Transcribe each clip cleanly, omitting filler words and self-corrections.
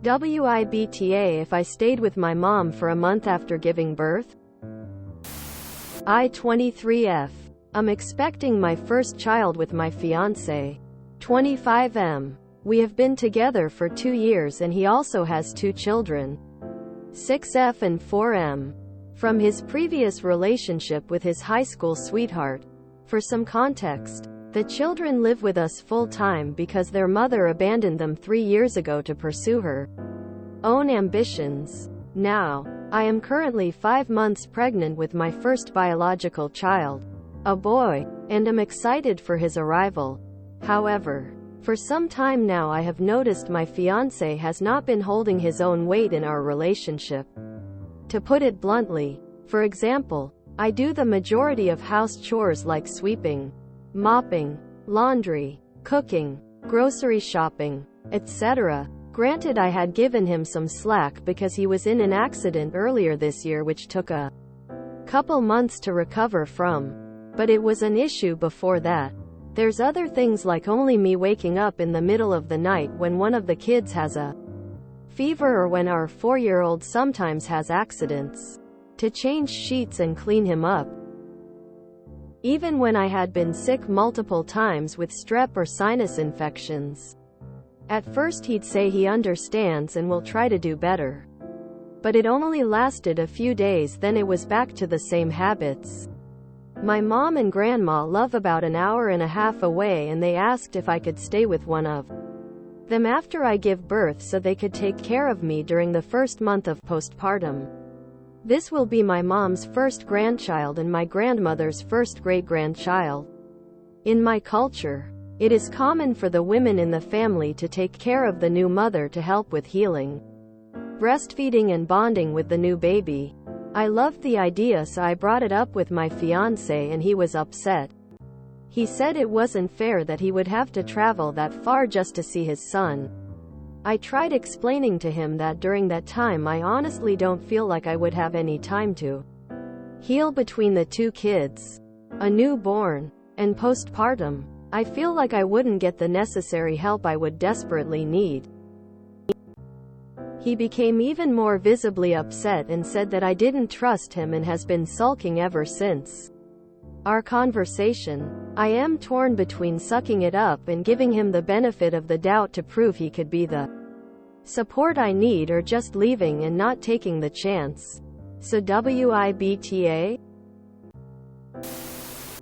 WIBTA if I stayed with my mom for a month after giving birth? I-23F. I'm expecting my first child with my fiancé. 25M. We have been together for 2 years and he also has 2 children. 6F and 4M. From his previous relationship with his high school sweetheart. For some context, the children live with us full-time because their mother abandoned them 3 years ago to pursue her own ambitions. Now, I am currently 5 months pregnant with my first biological child, a boy, and am excited for his arrival. However, for some time now I have noticed my fiancé has not been holding his own weight in our relationship. To put it bluntly, for example, I do the majority of house chores like sweeping, mopping, laundry, cooking, grocery shopping, etc. Granted, I had given him some slack because he was in an accident earlier this year which took a couple months to recover from. But it was an issue before that. There's other things like only me waking up in the middle of the night when one of the kids has a fever or when our 4-year-old sometimes has accidents, to change sheets and clean him up. Even when I had been sick multiple times with strep or sinus infections. At first he'd say he understands and will try to do better. But it only lasted a few days, then it was back to the same habits. My mom and grandma live about an hour and a half away and they asked if I could stay with one of them after I give birth so they could take care of me during the first month of postpartum. This will be my mom's first grandchild and my grandmother's first great-grandchild. In my culture, it is common for the women in the family to take care of the new mother to help with healing, breastfeeding and bonding with the new baby. I loved the idea, so I brought it up with my fiancé and he was upset. He said it wasn't fair that he would have to travel that far just to see his son. I tried explaining to him that during that time I honestly don't feel like I would have any time to heal between the 2 kids, a newborn, and postpartum. I feel like I wouldn't get the necessary help I would desperately need. He became even more visibly upset and said that I didn't trust him and has been sulking ever since our conversation. I am torn between sucking it up and giving him the benefit of the doubt to prove he could be the support I need, or just leaving and not taking the chance. So WIBTA?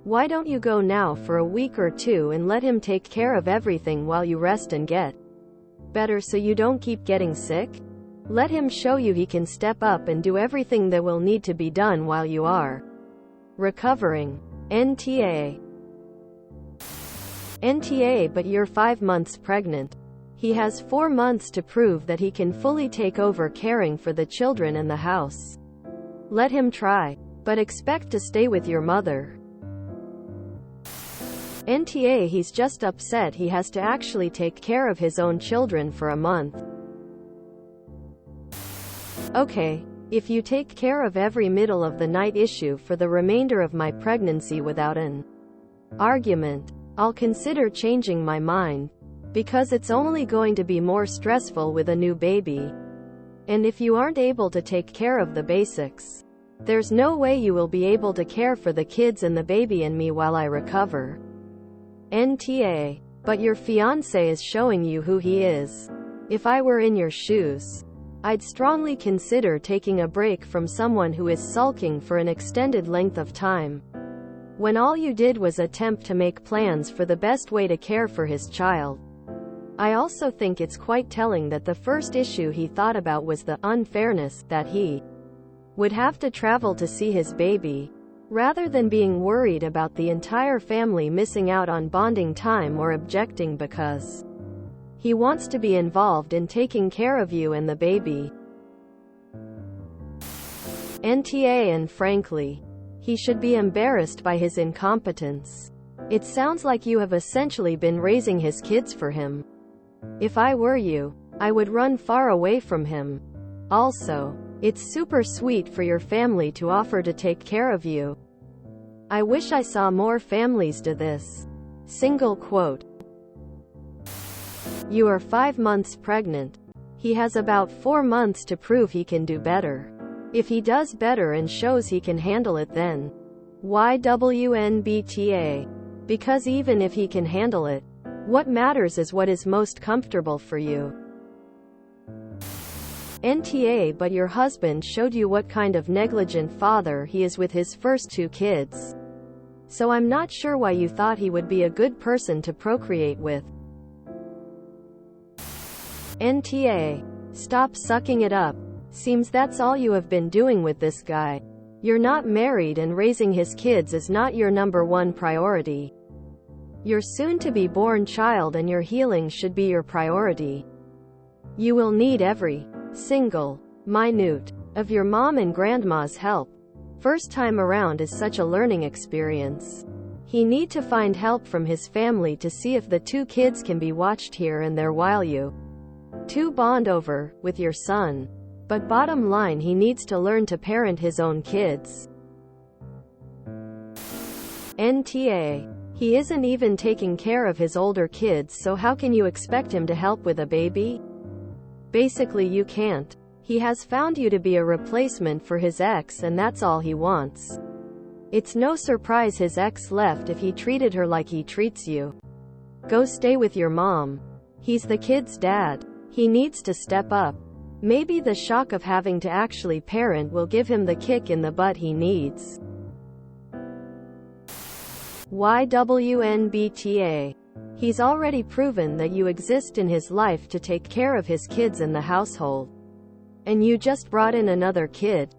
Why don't you go now for a week or 2 and let him take care of everything while you rest and get better so you don't keep getting sick? Let him show you he can step up and do everything that will need to be done while you are recovering. NTA. But you're 5 months pregnant. He has 4 months to prove that he can fully take over caring for the children and the house. Let him try, but expect to stay with your mother. NTA. He's just upset he has to actually take care of his own children for a month. Okay, if you take care of every middle of the night issue for the remainder of my pregnancy without an argument, I'll consider changing my mind, because it's only going to be more stressful with a new baby. And if you aren't able to take care of the basics, there's no way you will be able to care for the kids and the baby and me while I recover. NTA. But your fiancé is showing you who he is. If I were in your shoes, I'd strongly consider taking a break from someone who is sulking for an extended length of time, when all you did was attempt to make plans for the best way to care for his child. I also think it's quite telling that the first issue he thought about was the unfairness that he would have to travel to see his baby, rather than being worried about the entire family missing out on bonding time or objecting because he wants to be involved in taking care of you and the baby. NTA. And frankly, he should be embarrassed by his incompetence. It sounds like you have essentially been raising his kids for him. If I were you, I would run far away from him. Also, it's super sweet for your family to offer to take care of you. I wish I saw more families do this. Single quote. You are 5 months pregnant. He has about 4 months to prove he can do better. If he does better and shows he can handle it, then WIBTA. Because even if he can handle it, what matters is what is most comfortable for you. NTA. But your husband showed you what kind of negligent father he is with his first 2 kids. So I'm not sure why you thought he would be a good person to procreate with. NTA. Stop sucking it up. Seems that's all you have been doing with this guy. You're not married and raising his kids is not your #1 priority. Your soon-to-be-born child and your healing should be your priority. You will need every single minute of your mom and grandma's help. First time around is such a learning experience. He need to find help from his family to see if the 2 kids can be watched here and there while you 2 bond over with your son. But bottom line, he needs to learn to parent his own kids. NTA. He isn't even taking care of his older kids, so how can you expect him to help with a baby? Basically you can't. He has found you to be a replacement for his ex, and that's all he wants. It's no surprise his ex left if he treated her like he treats you. Go stay with your mom. He's the kid's dad. He needs to step up. Maybe the shock of having to actually parent will give him the kick in the butt he needs. YWNBTA. He's already proven that you exist in his life to take care of his kids and the household. And you just brought in another kid.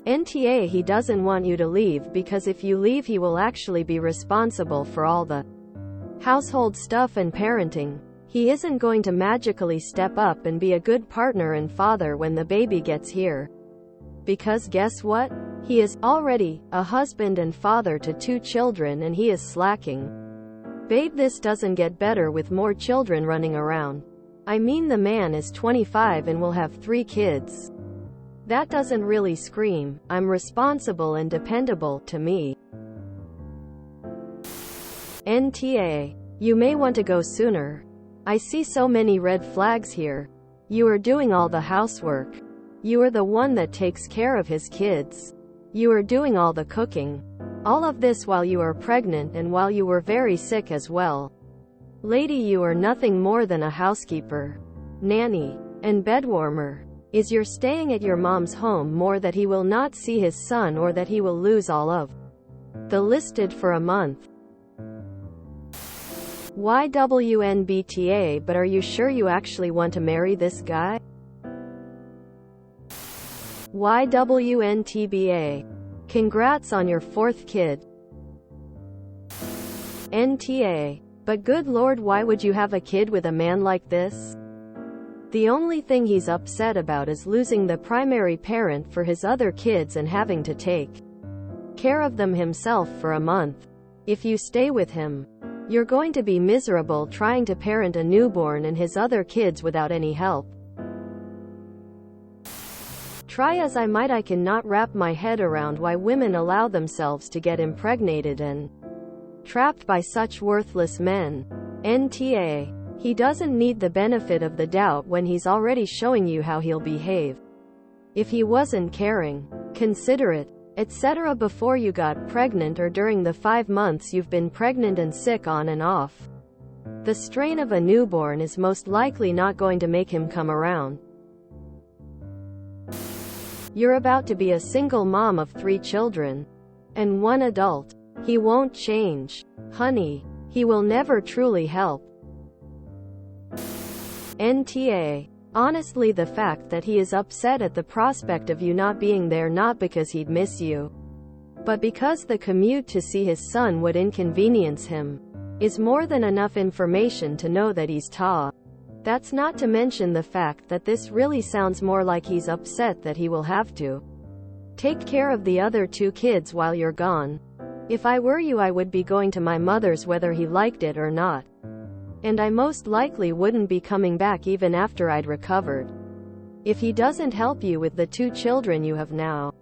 NTA. He doesn't want you to leave because if you leave he will actually be responsible for all the household stuff and parenting. He isn't going to magically step up and be a good partner and father when the baby gets here. Because guess what? He is already a husband and father to 2 children and he is slacking. Babe, this doesn't get better with more children running around. I mean, the man is 25 and will have 3 kids. That doesn't really scream, "I'm responsible and dependable," to me. NTA. You may want to go sooner. I see so many red flags here. You are doing all the housework. You are the one that takes care of his kids. You are doing all the cooking. All of this while you are pregnant and while you were very sick as well. Lady, you are nothing more than a housekeeper, nanny, and bedwarmer. Is your staying at your mom's home more that he will not see his son or that he will lose all of the listed for a month? YWNBTA. But are you sure you actually want to marry this guy? YWNTBA. Congrats on your 4th kid. NTA. But good lord, why would you have a kid with a man like this? The only thing he's upset about is losing the primary parent for his other kids and having to take care of them himself for a month. If you stay with him, you're going to be miserable trying to parent a newborn and his other kids without any help. Try as I might, I cannot wrap my head around why women allow themselves to get impregnated and trapped by such worthless men. NTA. He doesn't need the benefit of the doubt when he's already showing you how he'll behave. If he wasn't caring, considerate, etc. before you got pregnant or during the 5 months you've been pregnant and sick on and off, the strain of a newborn is most likely not going to make him come around. You're about to be a single mom of 3 children. And 1 adult. He won't change. Honey. He will never truly help. NTA. Honestly, the fact that he is upset at the prospect of you not being there, not because he'd miss you, but because the commute to see his son would inconvenience him, is more than enough information to know that he's That's not to mention the fact that this really sounds more like he's upset that he will have to take care of the other 2 kids while you're gone. If I were you, I would be going to my mother's whether he liked it or not. And I most likely wouldn't be coming back even after I'd recovered. If he doesn't help you with the 2 children you have now,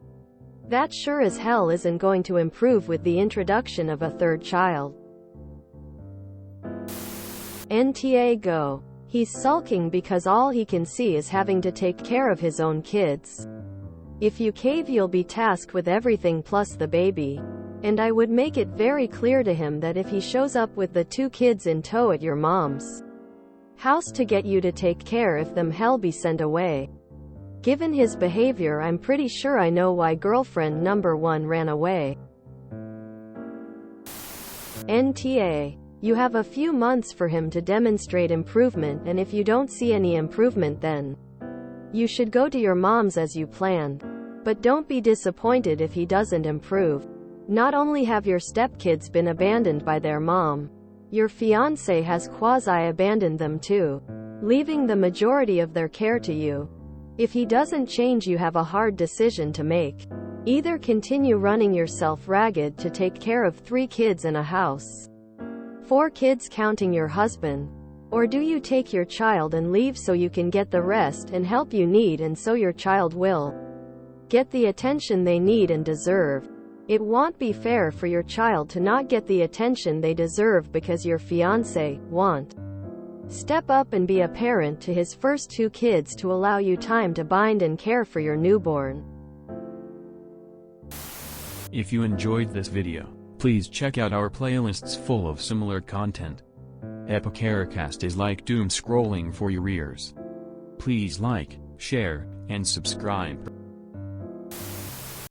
that sure as hell isn't going to improve with the introduction of a 3rd child. NTA. Go. He's sulking because all he can see is having to take care of his own kids. If you cave, you'll be tasked with everything plus the baby. And I would make it very clear to him that if he shows up with the 2 kids in tow at your mom's house to get you to take care if them hell be sent away. Given his behavior, I'm pretty sure I know why girlfriend number 1 ran away. NTA. You have a few months for him to demonstrate improvement, and if you don't see any improvement, then you should go to your mom's as you planned. But don't be disappointed if he doesn't improve. Not only have your stepkids been abandoned by their mom, your fiancé has quasi-abandoned them too, leaving the majority of their care to you. If he doesn't change, you have a hard decision to make. Either continue running yourself ragged to take care of 3 kids in a house, 4 kids counting your husband, or do you take your child and leave so you can get the rest and help you need, and so your child will get the attention they need and deserve. It won't be fair for your child to not get the attention they deserve because your fiancé won't step up and be a parent to his first 2 kids to allow you time to bind and care for your newborn. If you enjoyed this video, please check out our playlists full of similar content. AmITheAsshole is like doom scrolling for your ears. Please like, share, and subscribe.